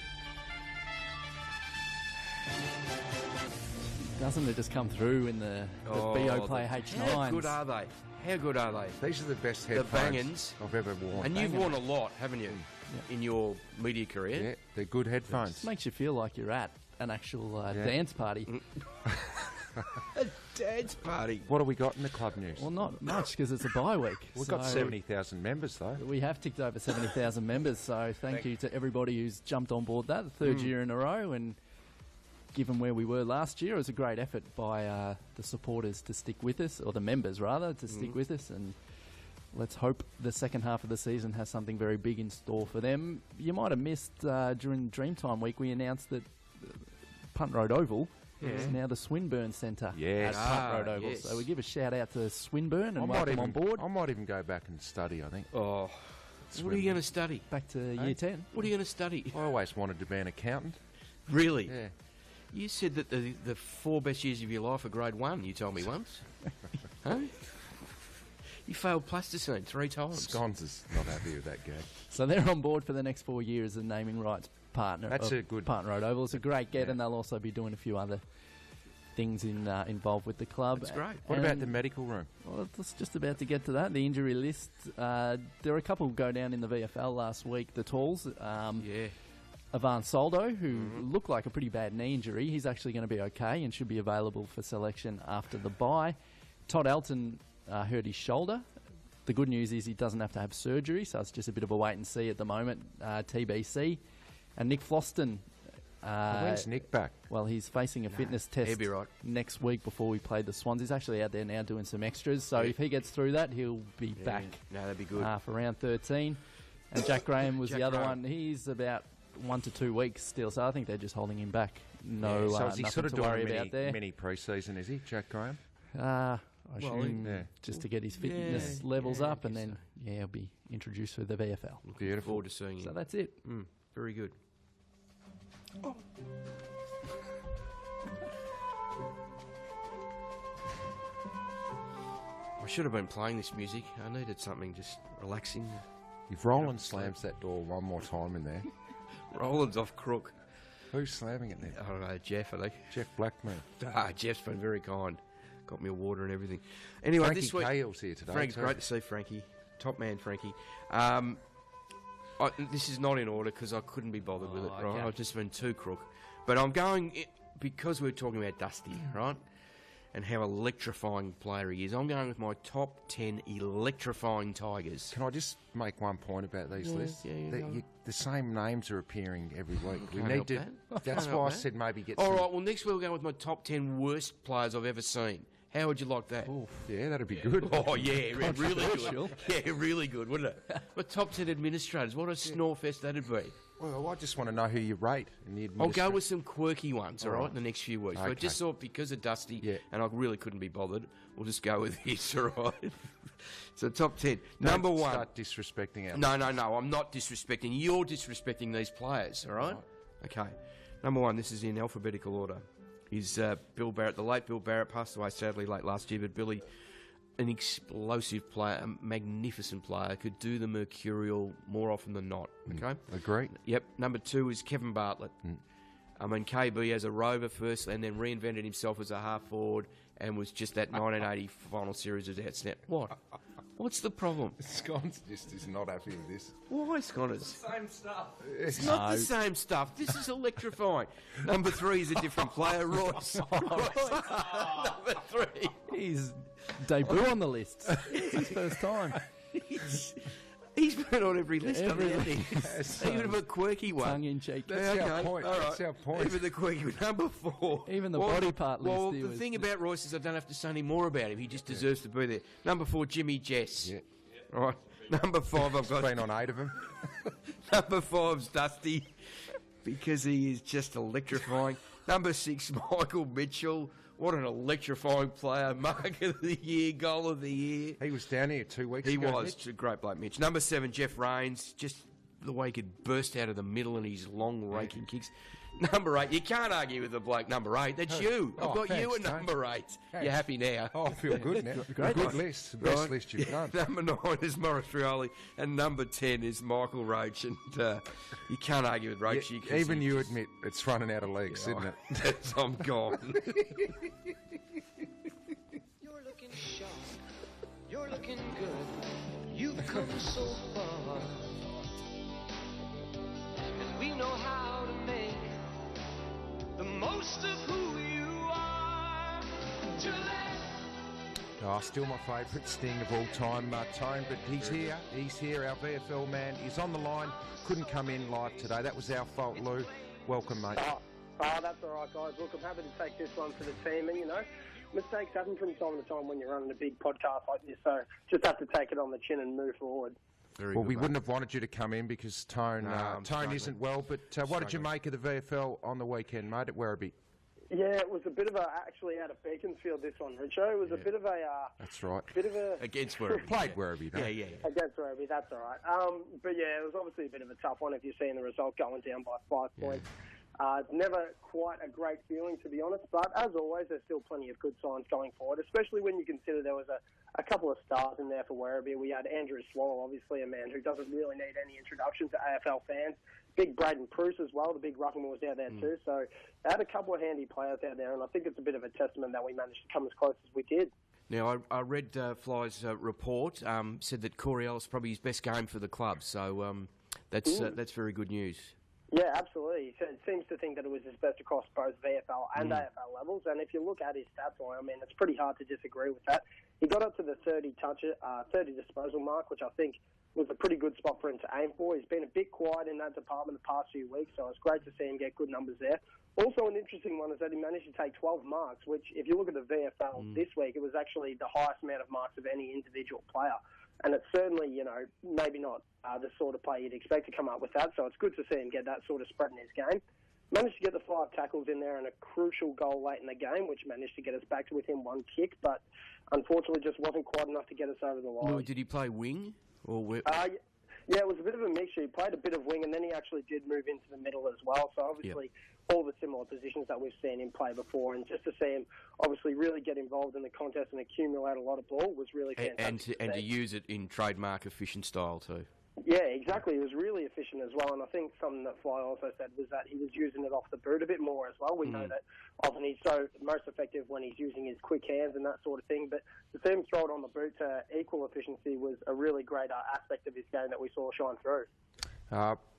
Doesn't it just come through in the BO Play H9s? How good are they? How good are they? These are the best The headphones Bangans. I've ever worn. And you've worn a lot, haven't you, in your media career? Yeah, they're good headphones. Makes you feel like you're at an actual dance party. A dance party. What have we got in the club news? Well, not much because it's a bye week. We've got So 70,000 members though. We have ticked over 70,000 members, so thank you to everybody who's jumped on board that, the third year in a row. And given where we were last year, it was a great effort by the supporters to stick with us, or the members rather, to stick with us. And let's hope the second half of the season has something very big in store for them. You might have missed during Dreamtime week, we announced that Punt Road Oval. It's now the Swinburne Centre Yes. at Punt Road Oval. Yes. So we give a shout out to Swinburne and welcome on board. I might even go back and study, I think. Oh, what are you going to study? Back to Year 10. What are you going to study? I always wanted to be an accountant. Really? Yeah. You said that the 4 best years of your life are grade 1, you told me once. Huh? You failed plasticine 3 times. Scones is not happy with that gag. So they're on board for the next 4 years as naming rights partner. That's of a good- Punt Road Oval. It's a great get, Yeah. and they'll also be doing a few other things involved with the club. That's great. What about And- the medical room? Well, it's just about to get to that. The injury list. There were a couple go down in the VFL last week. The Talls. Yeah. Ivan Soldo, who looked like a pretty bad knee injury. He's actually going to be okay and should be available for selection after the bye. Todd Elton hurt his shoulder. The good news is he doesn't have to have surgery, so it's just a bit of a wait and see at the moment. TBC. And Nick Floston. When's Nick back? Well, he's facing a fitness test he'll be right. next week before we play the Swans. He's actually out there now doing some extras, so if he gets through that, he'll be back No, that'd be good. for round 13. And Jack Graham was Jack the other Graham. one. He's about 1 to 2 weeks still, so I think they're just holding him back. No, So is he nothing sort of to doing worry a about there. mini pre-season, is he, Jack Graham? I assume yeah. just to get his fitness levels up, and then he'll be introduced through the VFL. Looking Beautiful. forward to seeing So him. that's it. Very good. I should have been playing this music. I needed something just relaxing. If Roland slams that door one more time in there, Roland's off crook. who's slamming it now? I don't know, Jeff, I think. Jeff Blackman. Jeff's been very kind. Got me a water and everything. Anyway, Frankie this week... Cahill's here today. Frank's too. great to see Frankie. Top man, Frankie. This is not in order because I couldn't be bothered with it, right? okay. I've just been too crook. But I'm going... Because we're talking about Dusty, right? And how electrifying player he is. I'm going with my top 10 electrifying Tigers. Can I just make one point about these lists? yeah, go on. The same names are appearing every week. We Can't need help to. that. That's Can't why I help that. said maybe get. All some, right, well, next week we'll go with my top 10 worst players I've ever seen. How would you like that? Yeah, that'd be good. Oh, yeah, really good. Controversial. Yeah, really good, wouldn't it? My top 10 administrators. What a snorefest that'd be. Well, I just want to know who you rate in the I'll go with some quirky ones, all right, right. in the next few weeks. So I Okay. just thought because of Dusty, Yeah. and I really couldn't be bothered, we'll just go with this, all right? So top 10. Don't Number one. Start disrespecting our. No, I'm not disrespecting. You're disrespecting these players, all right? Okay. Number one, this is in alphabetical order, is Bill Barrett. The late Bill Barrett passed away sadly late last year, but Billy, an explosive player, a magnificent player, could do the mercurial more often than not, okay? Agree. Yep. Number two is Kevin Bartlett. I mean, KB as a rover first and then reinvented himself as a half forward and was just that 1980 final series of outsnap. What? What's the problem? Scones just is not happy with this. Why, Sconners? Same stuff. It's not the same stuff. This is electrifying. Number three is a different player, Royce. Number three. He's debut on the list. It's his first time. He's been on every list. Every List. Even a quirky one. Tongue in cheek. That's our point. all That's our point. Even the quirky one. Number four. Even the body part list, Well, he the was- thing about Royce is I don't have to say any more about him. He just deserves to be there. Number four, Jimmy Jess. Yeah. All right. Number five, I've got... Been on 8 of them. Number five's Dusty, because he is just electrifying. Number six, Michael Mitchell. What an electrifying player. Mark of the year, goal of the year. He was down here 2 weeks He ago. was. Mitch. A great bloke, Mitch. Number seven, Jeff Rains. Just the way he could burst out of the middle and his long raking kicks. Number eight, you can't argue with the bloke number eight. That's you. I've Oh, got you thanks, at number eight. You're happy now. Oh, I feel good now. Great. Good list. The best Right. list you've done. Number 9 is Morris Rioli, and number 10 is Michael Roach. And you can't argue with Roach. Yeah, 'cause even he you just- admit it's running out of legs, isn't it? That's, I'm gone. You're looking sharp. You're looking good. You've come so far. And we know how to make the most of who you are. Oh, still my favourite Sting of all time, Tone, but he's here. He's here, our VFL man. He's on the line. Couldn't come in live today. That was our fault, Lou. Welcome, mate. Oh, that's all right, guys. Look, I'm happy to take this one for the team. And, you know, mistakes happen from time to time when you're running a big podcast like this. So just have to take it on the chin and move forward. Very Well, good, we mate. wouldn't have wanted you to come in because Tone No, I'm Tone struggling. isn't well. But what did you make of the VFL on the weekend, mate, at Werribee? Yeah, it was a bit of actually out of Beaconsfield, this one, Richo. It was a bit of a... that's right. Bit of a... Against Werribee. Played Werribee, though. Yeah. Against Werribee, that's all right. But yeah, it was obviously a bit of a tough one if you're seeing the result going down by 5 points. Never quite a great feeling, to be honest, but as always, there's still plenty of good signs going forward, especially when you consider there was a couple of stars in there for Werribee. We had Andrew Swallow, obviously a man who doesn't really need any introduction to AFL fans. Big Braden Pruce as well, the big ruckman was out there too. So they had a couple of handy players out there, and I think it's a bit of a testament that we managed to come as close as we did. Now, I read Fly's report, said that Corey Ellis probably his best game for the club, so that's very good news. Yeah, absolutely. So it seems to think that it was his best across both VFL and AFL levels. And if you look at his stats line, I mean, it's pretty hard to disagree with that. He got up to the 30 disposal mark, which I think was a pretty good spot for him to aim for. He's been a bit quiet in that department the past few weeks, so it's great to see him get good numbers there. Also, an interesting one is that he managed to take 12 marks, which, if you look at the VFL this week, it was actually the highest amount of marks of any individual player. And it's certainly, maybe not the sort of player you'd expect to come up with that, so it's good to see him get that sort of spread in his game. Managed to get the 5 tackles in there and a crucial goal late in the game, which managed to get us back to within 1 kick, but unfortunately just wasn't quite enough to get us over the line. Louis, did he play wing? Or yeah, it was a bit of a mixture. He played a bit of wing, and then he actually did move into the middle as well. So obviously, all the similar positions that we've seen him play before, and just to see him obviously really get involved in the contest and accumulate a lot of ball was really fantastic. And to use it in trademark efficient style too. Yeah, exactly. He was really efficient as well, and I think something that Fly also said was that he was using it off the boot a bit more as well. We know that often he's so most effective when he's using his quick hands and that sort of thing, but to see him throw it on the boot to equal efficiency was a really great aspect of his game that we saw shine through.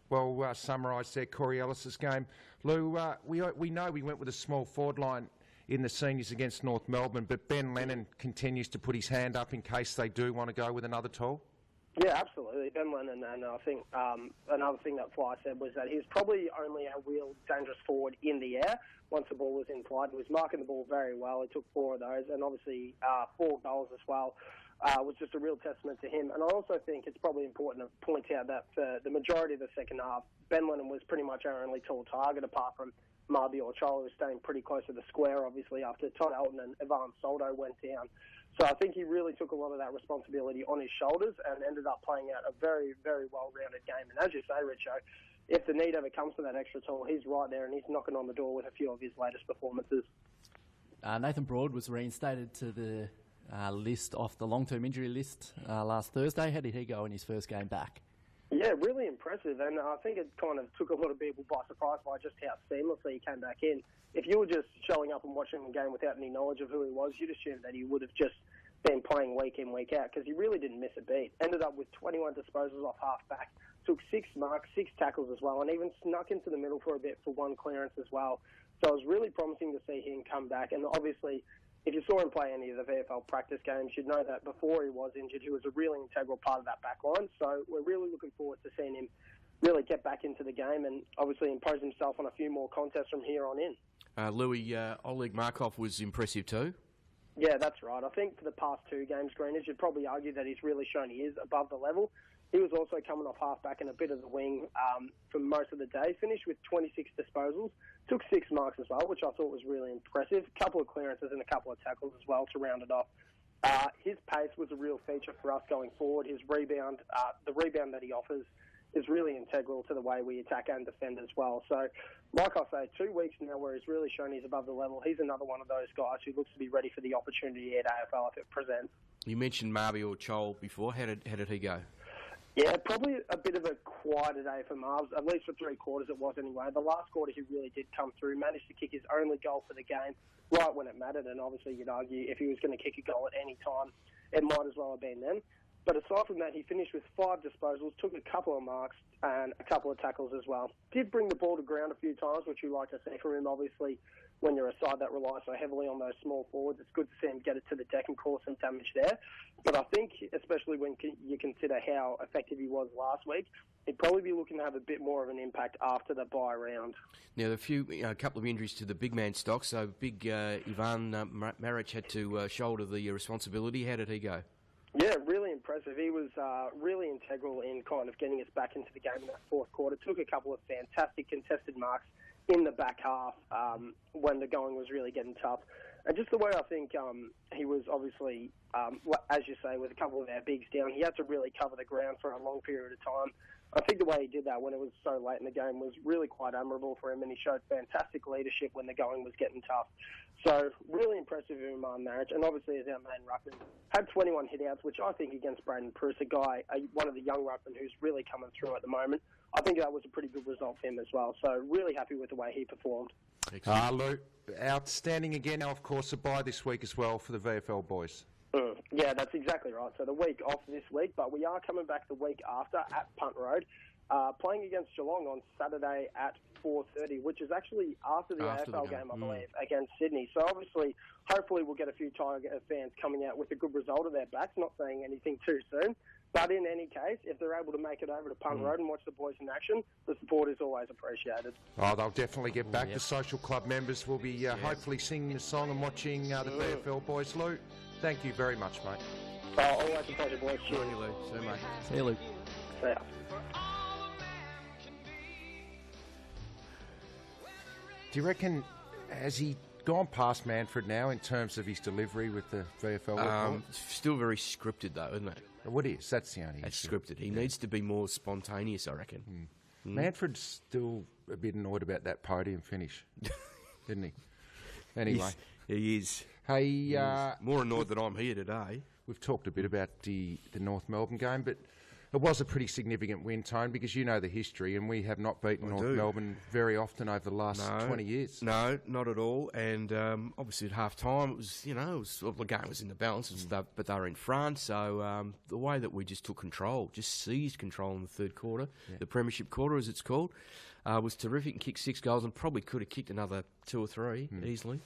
Well summarised there, Corey Ellis's game. Lou, we know we went with a small forward line in the seniors against North Melbourne, but Ben Lennon continues to put his hand up in case they do want to go with another tall. Yeah, absolutely. Ben Lennon, and I think another thing that Fly said was that he was probably only a real dangerous forward in the air once the ball was in flight. He was marking the ball very well. He took 4 of those, and obviously 4 goals as well. Was just a real testament to him. And I also think it's probably important to point out that for the majority of the second half, Ben Lennon was pretty much our only tall target, apart from Marby or Charlie, who was staying pretty close to the square, obviously, after Todd Elton and Ivan Soldo went down. So I think he really took a lot of that responsibility on his shoulders and ended up playing out a very, very well-rounded game. And as you say, Richo, if the need ever comes to that extra tall, he's right there and he's knocking on the door with a few of his latest performances. Nathan Broad was reinstated to the list off the long-term injury list last Thursday. How did he go in his first game back? Yeah, really impressive, and I think it kind of took a lot of people by surprise by just how seamlessly he came back in. If you were just showing up and watching the game without any knowledge of who he was, you'd assume that he would have just been playing week in, week out, because he really didn't miss a beat. Ended up with 21 disposals off half-back, took 6 marks, 6 tackles as well, and even snuck into the middle for a bit for 1 clearance as well. So it was really promising to see him come back, and obviously, if you saw him play any of the VFL practice games, you'd know that before he was injured, he was a really integral part of that back line. So we're really looking forward to seeing him really get back into the game and obviously impose himself on a few more contests from here on in. Louis, Oleg Markov was impressive too. Yeah, that's right. I think for the past 2 games, Greeners, you'd probably argue that he's really shown he is above the level. He was also coming off half-back and a bit of the wing for most of the day. Finished with 26 disposals, took 6 marks as well, which I thought was really impressive. A couple of clearances and a couple of tackles as well to round it off. His pace was a real feature for us going forward. His rebound, the rebound that he offers, is really integral to the way we attack and defend as well. So, like I say, 2 weeks now where he's really shown he's above the level. He's another one of those guys who looks to be ready for the opportunity at AFL if it presents. You mentioned Marby or Chol before. How did he go? Yeah, probably a bit of a quieter day for Marvs, at least for 3 quarters it was anyway. The last quarter he really did come through, managed to kick his only goal for the game right when it mattered, and obviously you'd argue if he was going to kick a goal at any time, it might as well have been then. But aside from that, he finished with 5 disposals, took a couple of marks and a couple of tackles as well. Did bring the ball to ground a few times, which you like to see from him, obviously. When you're a side that relies so heavily on those small forwards, it's good to see him get it to the deck and cause some damage there. But I think, especially when you consider how effective he was last week, he'd probably be looking to have a bit more of an impact after the bye round. Now, a couple of injuries to the big man stock, so big Ivan Maric had to shoulder the responsibility. How did he go? Yeah, really impressive. He was really integral in kind of getting us back into the game in that 4th quarter. Took a couple of fantastic contested marks in the back half when the going was really getting tough. And just the way I think he was obviously, as you say, with a couple of our bigs down, he had to really cover the ground for a long period of time. I think the way he did that when it was so late in the game was really quite admirable for him, and he showed fantastic leadership when the going was getting tough. So really impressive of him on marriage, and obviously as our main ruckman, had 21 hit-outs, which I think against Braden Pruitt, a guy, one of the young ruckmen who's really coming through at the moment, I think that was a pretty good result for him as well. So really happy with the way he performed. Lou, outstanding again. Now, of course, a bye this week as well for the VFL boys. Yeah, that's exactly right. So the week off this week, but we are coming back the week after at Punt Road, playing against Geelong on Saturday at 4:30, which is actually after the AFL game, I believe, against Sydney. So obviously, hopefully we'll get a few Tiger fans coming out with a good result of their backs, not saying anything too soon. But in any case, if they're able to make it over to Punt Road and watch the boys in action, the support is always appreciated. Oh, they'll definitely get back. The social club members will be hopefully singing the song and watching the VFL boys. Lou, thank you very much, mate. Always a pleasure, boys. Cheers. See you, Lou. See you, mate. See you, Luke. See ya. Do you reckon, has he gone past Manfred now in terms of his delivery with the VFL? Still very scripted, though, isn't it? What is? That's the only It's issue. scripted. He needs to be more spontaneous, I reckon. Manfred's still a bit annoyed about that podium finish, isn't he? Anyway. He is. Hey, More annoyed that I'm here today. we've talked a bit about the North Melbourne game, but it was a pretty significant win, Tone, because you know the history, and we have not beaten North Melbourne very often over the last 20 years. No, not at all. And obviously at half time, it was, the game was in the balance, but they were in front. So the way that we just took control, just seized control in the third quarter, the Premiership quarter as it's called, was terrific and kicked 6 goals and probably could have kicked another 2 or 3 easily.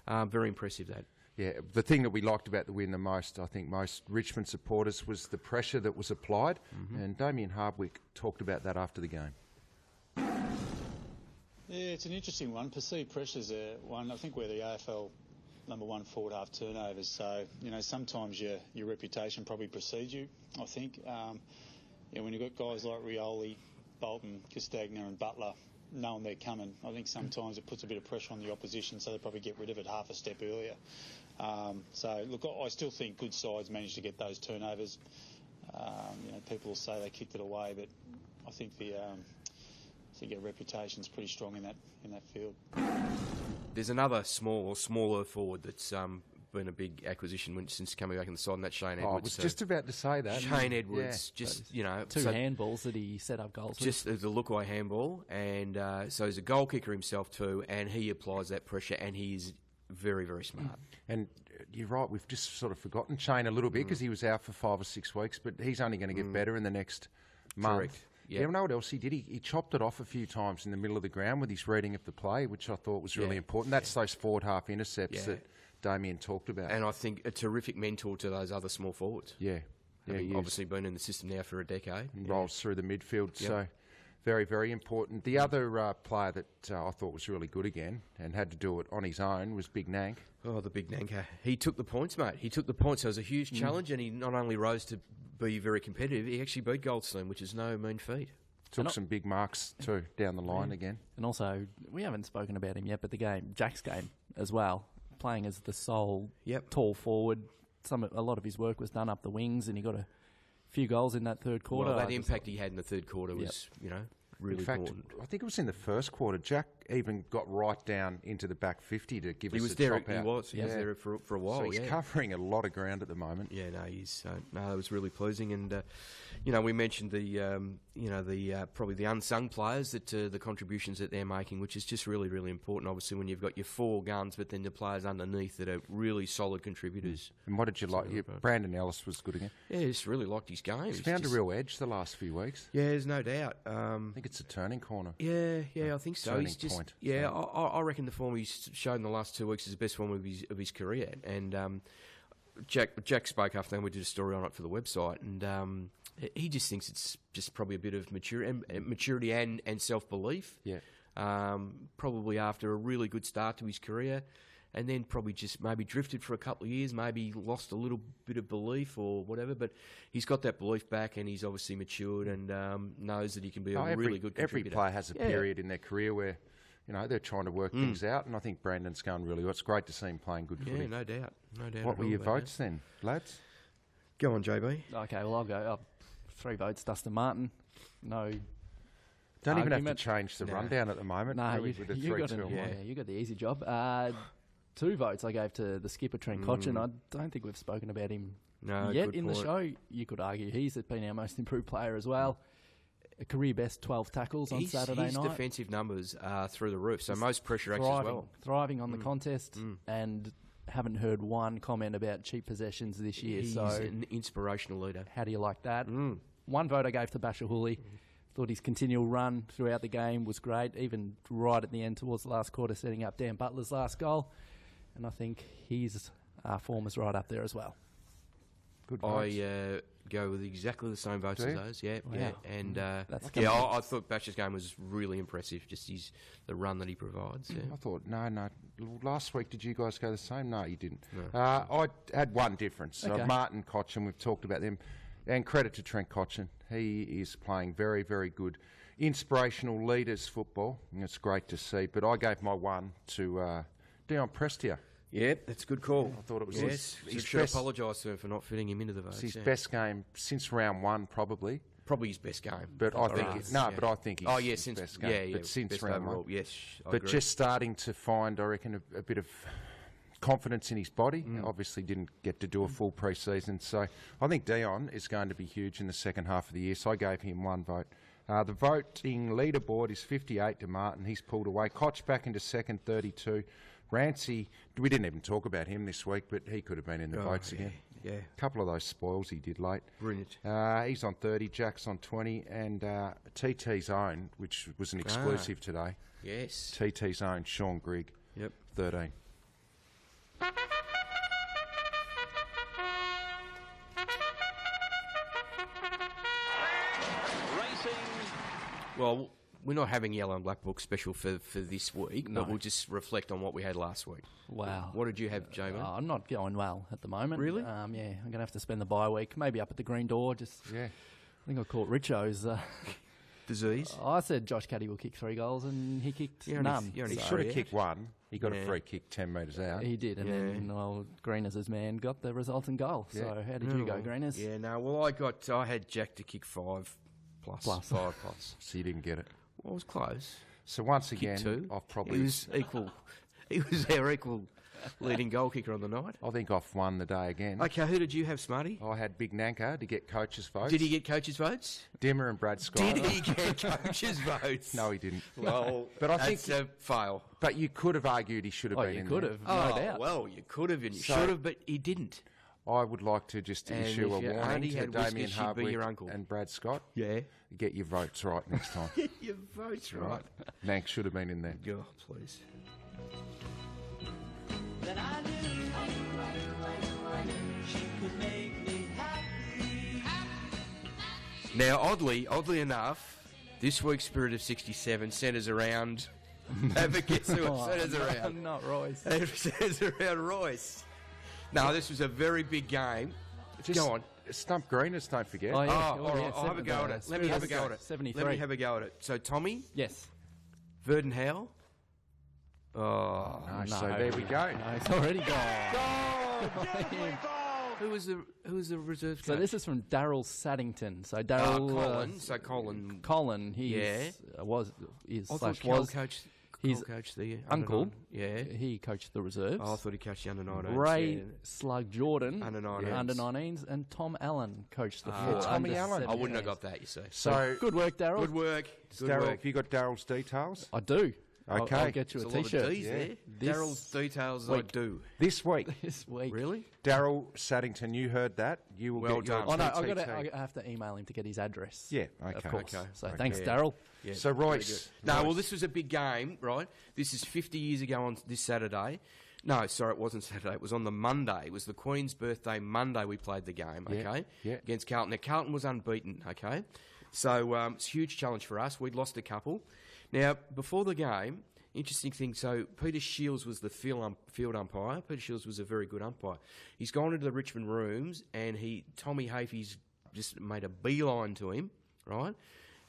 Very impressive, that. Yeah, the thing that we liked about the win the most, I think most Richmond supporters, was the pressure that was applied, and Damien Hardwick talked about that after the game. Yeah, it's an interesting one. Perceived pressure's one. I think we're the AFL number one forward half turnovers, so, sometimes your reputation probably precedes you, I think. When you've got guys like Rioli, Bolton, Castagna and Butler, knowing they're coming, I think sometimes it puts a bit of pressure on the opposition, so they probably get rid of it half a step earlier. I still think good sides manage to get those turnovers. People will say they kicked it away, but I think our reputation's pretty strong in that field. There's another smaller forward that's been a big acquisition since coming back in the side, and that's Shane Edwards. I was just about to say that. Shane Edwards, two handballs that he set up goals with. Just as a look-away handball, and so he's a goal kicker himself too, and he applies that pressure, and he is very, very smart. And you're right, we've just sort of forgotten Shane a little bit because he was out for 5 or 6 weeks, but he's only going to get better in the next month. Correct. Yeah. You know what else he did? He chopped it off a few times in the middle of the ground with his reading of the play, which I thought was really important. That's those forward half intercepts that Damien talked about. And I think a terrific mentor to those other small forwards. Yeah. Having obviously been in the system now for a decade. And rolls through the midfield, so very, very important. The other player that I thought was really good again and had to do it on his own was Big Nank. Oh, the Big Nanker. He took the points, mate. He took the points. So it was a huge challenge, and he not only rose to be very competitive, he actually beat Goldstein, which is no mean feat. Took some big marks too down the line again. And also, we haven't spoken about him yet, but Jack's game as well, playing as the sole tall forward. A lot of his work was done up the wings, and he got a few goals in that third quarter. Well, that impact he had in the third quarter was, really in fact, important. I think it was in the first quarter. Jack even got right down into the back 50 to give us a there. top out. He was there for a while. So he's covering a lot of ground at the moment. Yeah, no, he's it was really pleasing, and we mentioned the probably the unsung players that the contributions that they're making, which is just really, really important. Obviously, when you've got your 4 guns, but then the players underneath that are really solid contributors. And what did you like? Brandon Ellis was good again. Yeah, just really liked his game. He's found a real edge the last few weeks. Yeah, there's no doubt. I think it's a turning corner. Yeah, I think so. Turning He's just point. I reckon the form he's shown in the last 2 weeks is the best form of his career. And Jack spoke after that, and we did a story on it for the website, and he just thinks it's just probably a bit of maturity and self-belief. Yeah. Probably after a really good start to his career, and then probably just maybe drifted for a couple of years, maybe lost a little bit of belief or whatever, but he's got that belief back, and he's obviously matured and knows that he can be a really good contributor. Every player has a period in their career where they're trying to work things out, and I think Brandon's going really well. It's great to see him playing good footy. Yeah, no doubt. What were your votes then, lads? Go on, JB. Okay, well, I'll go. 3 votes, Dustin Martin. No. Don't even have to change the rundown at the moment. No, you got you got the easy job. 2 votes I gave to the skipper, Trent Cotchin. I don't think we've spoken about him yet in the show. You could argue he's been our most improved player as well. A career best 12 tackles on Saturday night. His defensive numbers are through the roof, so most pressure acts as well. Thriving on the contest, and haven't heard one comment about cheap possessions this year. He's an inspirational leader. How do you like that? 1 vote I gave to Basher Hooley. Thought his continual run throughout the game was great, even right at the end towards the last quarter, setting up Dan Butler's last goal. And I think his form is right up there as well. Good votes. I go with exactly the same votes as those. Yeah, Wow. yeah. And I thought Basher's game was really impressive, just the run that he provides. Yeah. I thought, no. Last week, did you guys go the same? No, you didn't. No. I had one difference. Okay. Martin Cotchin, we've talked about them. And credit to Trent Cotchin. He is playing very, very good inspirational leaders football. And it's great to see. But I gave my 1 to Dion Prestia. Yeah, that's a good call. I thought it was his best. Apologise to him for not fitting him into the votes. It's his best game since round 1, probably. Probably his best game. But I think but I think he's his best game. Yeah, but since best round overall. 1. Yes, I but agree. just starting to find, I reckon, a bit of confidence in his body. Obviously didn't get to do a full pre-season. So I think Dion is going to be huge in the second half of the year. So I gave him 1 vote. The voting leaderboard is 58 to Martin. He's pulled away. Koch back into second, 32. Rancy, we didn't even talk about him this week, but he could have been in the votes again. Yeah. A couple of those spoils he did late. Brilliant. He's on 30, Jack's on 20, and TT's own, which was an exclusive today. Yes. TT's own, Sean Grigg, 13. Well, we're not having Yellow and Black Book special for this week, but we'll just reflect on what we had last week. Wow. What did you have, Jamie? I'm not going well at the moment. Really? Yeah, I'm going to have to spend the bye week, maybe up at the Green Door. I think I caught Richo's disease. I said Josh Caddy will kick 3 goals, and he kicked none. He should have kicked 1. He got a free kick 10 metres out. He did, and then Greeners' man got the resultant goal. So how did you go, Greeners? Yeah, no, well, I had Jack to kick 5 plus. 5 plus. So you didn't get it. Well, it was close. So once again, I've probably... He was equal. He was our equal leading goal kicker on the night. I think I've won the day again. Okay, who did you have, Smarty? I had Big Nanka to get coaches' votes. Did he get coaches' votes? Dimmer and Brad Scott. Did he get coaches' votes? No, he didn't. Well, but I that's think a fail. But you could have argued he should have been in there. You could have, no doubt. Well, you could have and you should have, but he didn't. I would like to just issue a warning to Damien Hardwick your uncle. and Brad Scott. Yeah. Get your votes right next time. Get your votes right. Nank should have been in there. Go, please. That I knew she could make me happy. Now, oddly enough, this week's Spirit of 67 centres around... Have a guess who it centres around. Not Royce. It centres around Royce. No, this was a very big game. Go on. Stump Greeners, don't forget. Oh, yeah. All right, I'll have a go at it. Let me have a go at it. 73. Let me have a go at it. So, Tommy? Yes. Verden Howell? Oh, no. So there we go. No, it's already gone. Who was the reserve coach? So this is from Daryl Saddington. So Daryl... Colin, he is his coach the uncle. Yeah. He coached the reserves. Oh, I thought he coached the under-19s. Ray Slug Jordan, under-19s. Under-19s, and Tom Allen coached the four. Tommy Allen. I wouldn't have got that, you see. So good work, Daryl. Good work. Daryl, have you got Daryl's details? I do. Okay. I'll get you a T-shirt. Lot of D's there. Daryl's details I do. This week. Really? Daryl Saddington, you heard that. You will get your Oh, no, I have to email him to get his address. Yeah, okay. Of course. Okay. So thanks, Daryl. Yeah, so, Royce. Well, this was a big game, right? This is 50 years ago on this Saturday. No, sorry, it wasn't Saturday. It was on the Monday. It was the Queen's birthday Monday we played the game, okay? Yeah. Against Carlton. Now, Carlton was unbeaten, okay? So, it's a huge challenge for us. We'd lost a couple. Now, before the game... Interesting thing, so Peter Shields was the field umpire. Peter Shields was a very good umpire. He's gone into the Richmond rooms and Tommy Hafey's just made a beeline to him, right?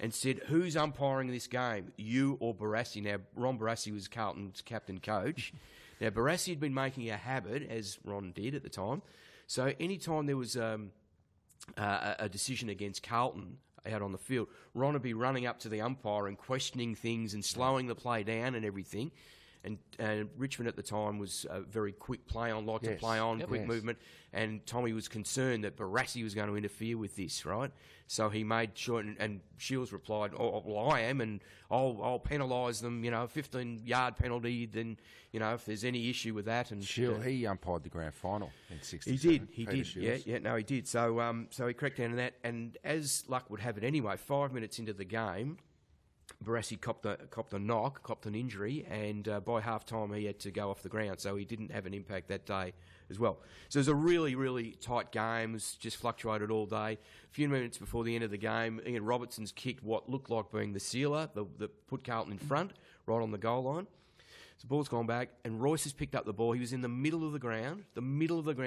and said, who's umpiring this game, you or Barassi? Now, Ron Barassi was Carlton's captain coach. Now, Barassi had been making a habit, as Ron did at the time. So any time there was a decision against Carlton out on the field, Ron would be running up to the umpire and questioning things and slowing the play down and everything. And Richmond at the time was a very quick play on, to play on, quick movement. And Tommy was concerned that Barassi was going to interfere with this, right? So he made sure, and Shields replied, "Oh, well, I am, and I'll penalise them, 15-yard penalty. Then, if there's any issue with that." And Shields, he umpired the grand final in '67. He did. He did. So he cracked down on that. And as luck would have it, anyway, 5 minutes into the game, Barassi copped an injury, and by half-time he had to go off the ground, so he didn't have an impact that day as well. So it was a really, really tight game. It was just fluctuated all day. A few minutes before the end of the game, Ian Robertson's kicked what looked like being the sealer, that put Carlton in front, right on the goal line. So the ball's gone back, and Royce has picked up the ball. He was in the middle of the ground.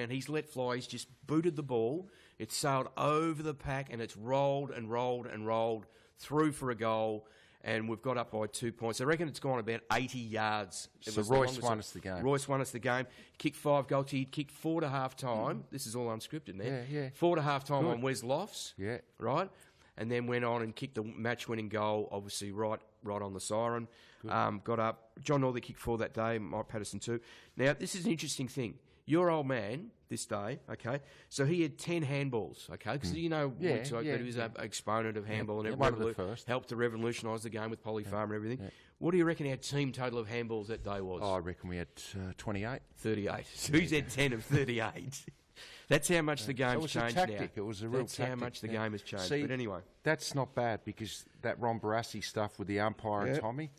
He's let fly. He's just booted the ball. It's sailed over the pack, and it's rolled and rolled and rolled through for a goal. And we've got up by 2 points. I reckon it's gone about 80 yards. So Royce won us the game. Royce won us the game. Kicked 5 goals. He'd kicked 4 to half-time. This is all unscripted now. Yeah. 4 to half-time on Wes Lofts. Yeah. Right? And then went on and kicked the match-winning goal, obviously right on the siren. Got up. John Northey kicked 4 that day. Mike Patterson too. Now, this is an interesting thing. Your old man, this day, okay, so he had 10 handballs, okay, because that he was an exponent of handball and it helped to revolutionise the game with Polyfarm and everything. Yeah. What do you reckon our team total of handballs that day was? Oh, I reckon we had 28. 38. So he's had 10 of 38. That's how much the game's changed now. It was a real tactic. That's how much the game has changed. See, but anyway. That's not bad, because that Ron Barassi stuff with the umpire and Tommy,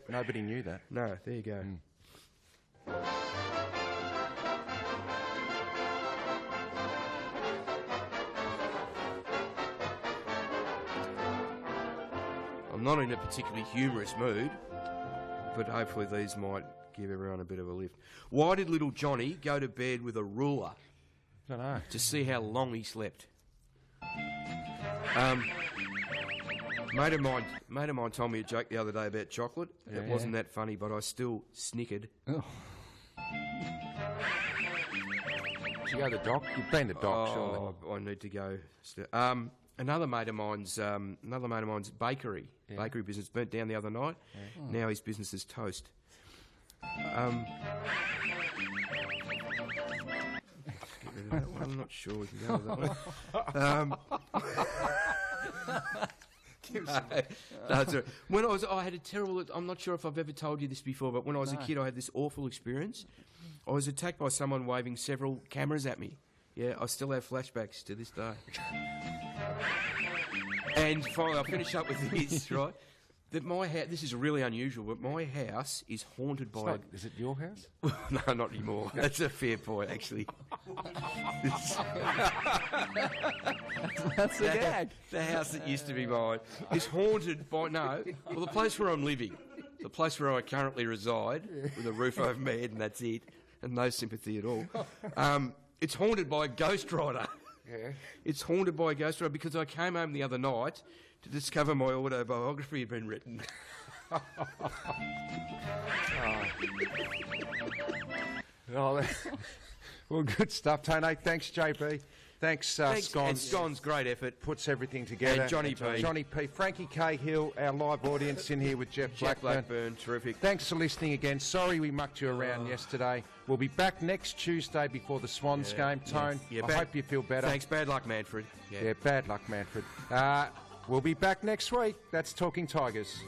nobody knew that. No, there you go. I'm not in a particularly humorous mood, but hopefully these might give everyone a bit of a lift. Why did little Johnny go to bed with a ruler? I don't know. To see how long he slept. Mate of mine told me a joke the other day about chocolate. It wasn't that funny, but I still snickered. Oh. Did you go to the doc? You've been to the doc, surely. I need to go. Another mate of mine's bakery business burnt down the other night. Yeah. Now his business is toast. I'm not sure we can go with that one. I had a terrible. I'm not sure if I've ever told you this before, but when I was a kid, I had this awful experience. I was attacked by someone waving several cameras at me. Yeah, I still have flashbacks to this day. And finally, I'll finish up with this, right? That my house, this is really unusual, but my house is haunted by... Is it your house? No, not anymore. That's a fair point, actually. That's the gag. The house that used to be mine is haunted by... the place where I'm living, the place where I currently reside, with a roof over my head and that's it, and no sympathy at all. It's haunted by a ghost rider. Yeah. It's haunted by a ghost rider because I came home the other night to discover my autobiography had been written. Well, good stuff, Tony. Thanks, JB. Thanks, Scones. And Scones, great effort. Puts everything together. And Johnny P. Johnny P. Frankie Cahill, our live audience in here with Jeff Blackburn. Terrific. Thanks for listening again. Sorry we mucked you around yesterday. We'll be back next Tuesday before the Swans game. Tone, I hope you feel better. Thanks. Bad luck, Manfred. Yeah, bad luck, Manfred. We'll be back next week. That's Talking Tigers.